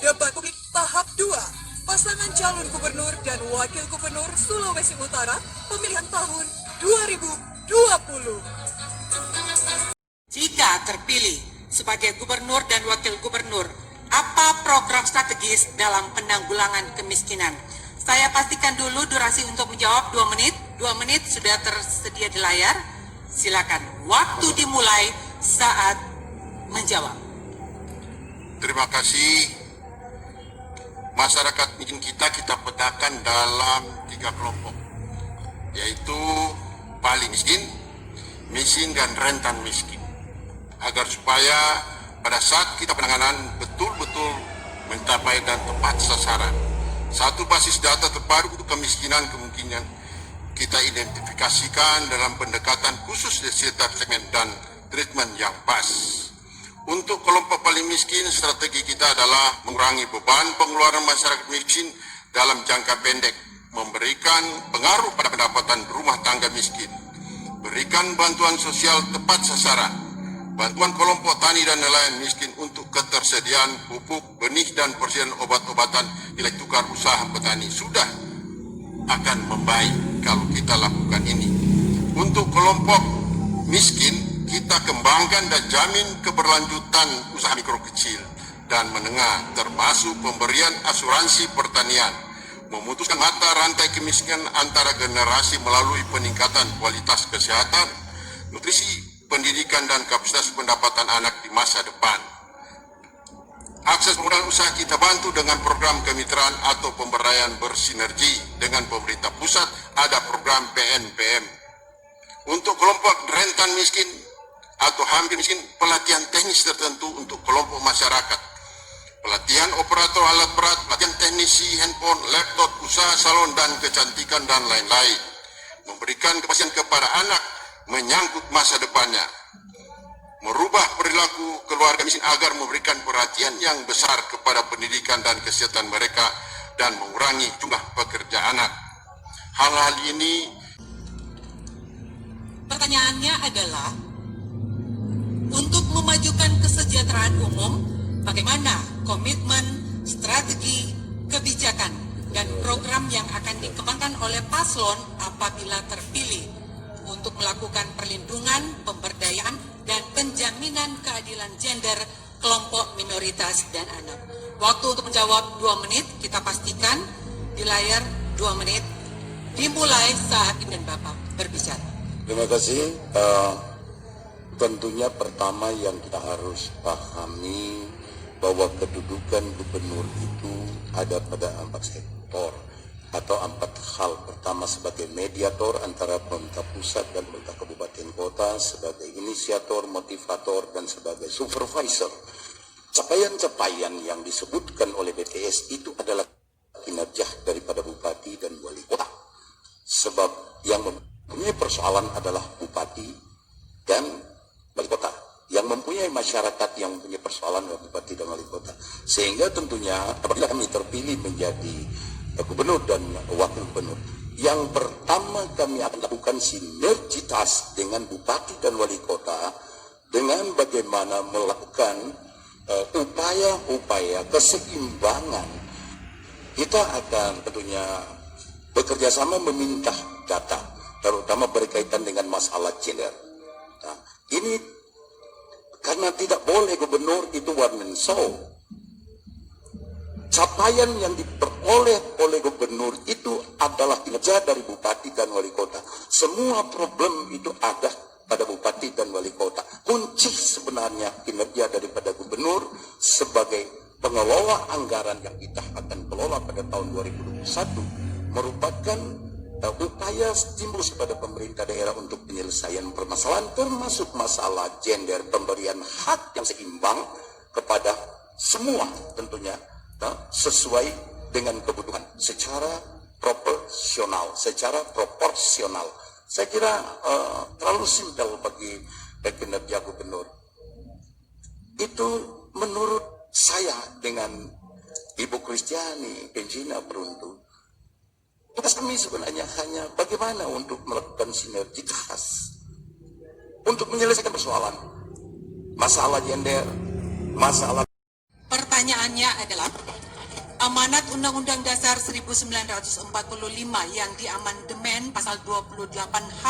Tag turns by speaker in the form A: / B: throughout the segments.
A: Debat publik tahap 2, pasangan calon gubernur dan wakil gubernur Sulawesi Utara, pemilihan tahun 2020.
B: Jika terpilih sebagai gubernur dan wakil gubernur, apa program strategis dalam penanggulangan kemiskinan? Saya pastikan dulu durasi untuk menjawab 2 menit. 2 menit sudah tersedia di layar. Silakan. Waktu dimulai saat menjawab.
C: Terima kasih. Masyarakat miskin kita petakan dalam 3 kelompok, yaitu paling miskin, miskin dan rentan miskin. Agar supaya pada saat kita penanganan betul-betul mencapai dan tepat sasaran. Satu basis data terbaru untuk kemiskinan kemungkinan kita identifikasikan dalam pendekatan khusus di setiap segmen dan treatment yang pas. Untuk kelompok paling miskin, strategi kita adalah mengurangi beban pengeluaran masyarakat miskin dalam jangka pendek, memberikan pengaruh pada pendapatan rumah tangga miskin, berikan bantuan sosial tepat sasaran, bantuan kelompok tani dan nelayan miskin untuk ketersediaan pupuk, benih dan persediaan obat-obatan nilai tukar usaha petani sudah akan membaik kalau kita lakukan ini. Untuk kelompok miskin, kita kembangkan dan jamin keberlanjutan usaha mikro kecil dan menengah, termasuk pemberian asuransi pertanian, memutuskan mata rantai kemiskinan antara generasi melalui peningkatan kualitas kesehatan, nutrisi, pendidikan dan kapasitas pendapatan anak di masa depan. Akses modal usaha kita bantu dengan program kemitraan atau pemberdayaan bersinergi dengan pemerintah pusat, ada program PNPM. Untuk kelompok rentan miskin atau hampir miskin, pelatihan teknis tertentu untuk kelompok masyarakat, pelatihan operator alat berat, pelatihan teknisi handphone, laptop, usaha salon dan kecantikan dan lain-lain. Memberikan kepastian kepada anak menyangkut masa depannya, merubah perilaku keluarga miskin agar memberikan perhatian yang besar kepada pendidikan dan kesehatan mereka dan mengurangi jumlah pekerja anak. Hal-hal ini.
B: Pertanyaannya adalah, untuk memajukan kesejahteraan umum, bagaimana komitmen, strategi, kebijakan, dan program yang akan dikembangkan oleh paslon apabila terpilih untuk melakukan perlindungan, pemberdayaan, dan penjaminan keadilan gender kelompok minoritas dan anak. Waktu untuk menjawab 2 menit, kita pastikan di layar 2 menit, dimulai saat Ibu dan Bapak berbicara.
D: Terima kasih. Tentunya pertama yang kita harus pahami bahwa kedudukan gubernur itu ada pada 4 sektor atau 4 hal. Pertama sebagai mediator antara pemerintah pusat dan pemerintah kabupaten kota, sebagai inisiator, motivator, dan sebagai supervisor. Capaian-capaian yang disebutkan oleh BTS itu adalah kinerja daripada bupati dan wali kota. Sebab yang mempunyai persoalan adalah bupati dan wali kota. Yang mempunyai masyarakat yang mempunyai persoalan adalah bupati dan wali kota. Sehingga tentunya apabila kami terpilih menjadi gubernur dan wakil gubernur, yang pertama kami akan lakukan sinergitas dengan bupati dan wali kota dengan bagaimana melakukan upaya-upaya keseimbangan. Kita akan tentunya bekerja sama meminta data, terutama berkaitan dengan masalah gender. Nah, ini karena tidak boleh gubernur itu one man show. Capaian yang diperoleh oleh gubernur itu adalah kinerja dari bupati dan wali kota. Semua problem itu ada pada bupati dan wali kota. Kunci sebenarnya kinerja daripada gubernur sebagai pengelola anggaran yang kita akan kelola pada tahun 2021 merupakan upaya stimulus kepada pemerintah daerah untuk penyelesaian permasalahan termasuk masalah gender, pemberian hak yang seimbang kepada semua tentunya sesuai dengan kebutuhan secara proporsional. Saya kira terlalu simpel bagi kinerja gubernur. Itu menurut saya dengan Ibu Kristiani Penjina Peruntu. Tugas kami sebenarnya hanya bagaimana untuk melakukan sinergitas untuk menyelesaikan persoalan masalah gender, masalah.
B: Pertanyaannya adalah, amanat Undang-Undang Dasar 1945 yang diamandemen pasal 28H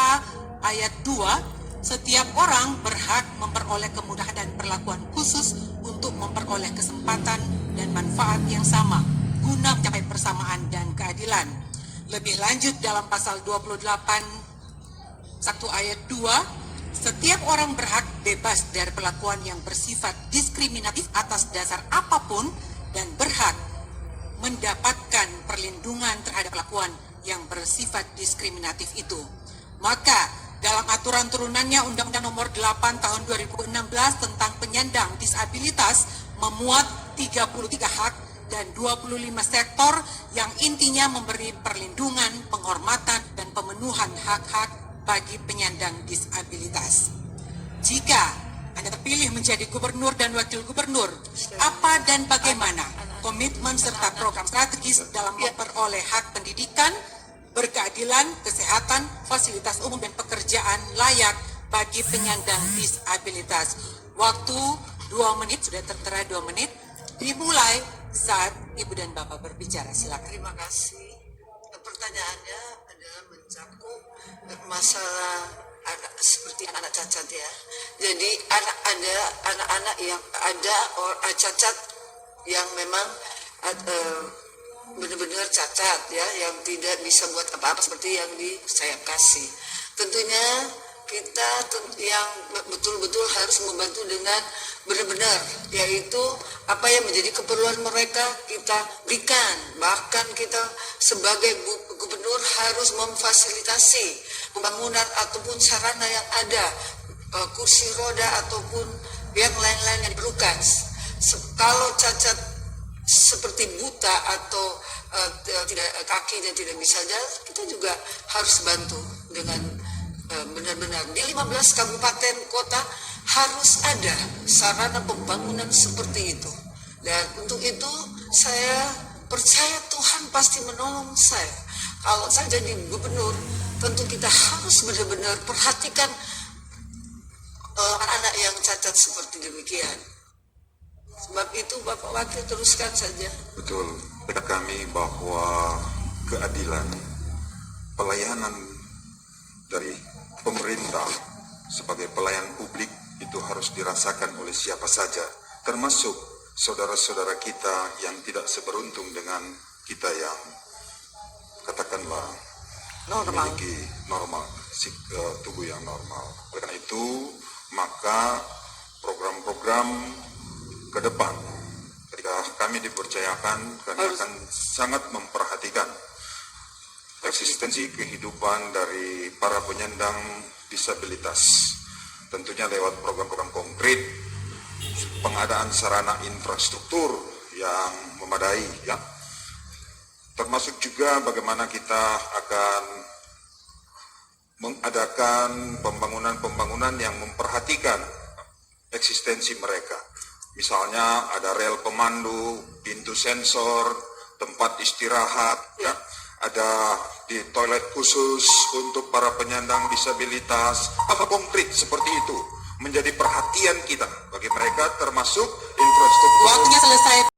B: ayat 2, setiap orang berhak memperoleh kemudahan dan perlakuan khusus untuk memperoleh kesempatan dan manfaat yang sama guna mencapai persamaan dan keadilan. Lebih lanjut dalam pasal 28 1 ayat 2, setiap orang berhak bebas dari perlakuan yang bersifat diskriminatif atas dasar apapun dan berhak mendapatkan perlindungan terhadap perlakuan yang bersifat diskriminatif itu. Maka dalam aturan turunannya Undang-Undang Nomor 8 Tahun 2016 tentang penyandang disabilitas memuat 33 hak dan 25 sektor yang intinya memberi perlindungan, penghormatan, dan pemenuhan hak-hak bagi penyandang disabilitas. Jika Anda terpilih menjadi gubernur dan wakil gubernur, apa dan bagaimana komitmen serta program strategis dalam memperoleh hak pendidikan, berkeadilan, kesehatan, fasilitas umum, dan pekerjaan layak bagi penyandang disabilitas? Waktu 2 menit, sudah tertera 2 menit, dimulai saat Ibu dan Bapak berbicara. Silakan.
E: Terima kasih. Pertanyaannya adalah mencakup masalah anak seperti anak cacat ya. Jadi anak-anak yang ada cacat yang memang benar-benar cacat ya, yang tidak bisa buat apa-apa seperti yang saya kasih. Tentunya kita yang betul-betul harus membantu dengan benar-benar, yaitu apa yang menjadi keperluan mereka kita berikan. Bahkan kita sebagai gubernur harus memfasilitasi pembangunan ataupun sarana yang ada, kursi roda ataupun yang lain-lain yang diperlukan. Kalau cacat seperti buta atau tidak kaki dan tidak bisa jalan, kita juga harus bantu dengan benar-benar. Di 15 kabupaten kota harus ada sarana pembangunan seperti itu. Dan untuk itu saya percaya Tuhan pasti menolong saya. Kalau saya jadi gubernur, tentu kita harus benar-benar perhatikan anak-anak yang cacat seperti demikian. Sebab itu Bapak Wakil teruskan saja.
F: Betul, bagi kami bahwa keadilan, pelayanan dari pemerintah sebagai pelayan publik itu harus dirasakan oleh siapa saja, termasuk saudara-saudara kita yang tidak seberuntung dengan kita yang katakanlah memiliki tubuh yang normal. Oleh karena itu, maka program-program ke depan ketika kami dipercayakan, kami akan sangat memperhatikan eksistensi kehidupan dari para penyandang disabilitas, tentunya lewat program-program konkret, pengadaan sarana infrastruktur yang memadai ya, termasuk juga bagaimana kita akan mengadakan pembangunan-pembangunan yang memperhatikan eksistensi mereka. Misalnya ada rel pemandu, pintu sensor, tempat istirahat, ya, ada di toilet khusus untuk para penyandang disabilitas. Hal konkret seperti itu menjadi perhatian kita bagi mereka, termasuk infrastruktur.
B: Waktunya selesai.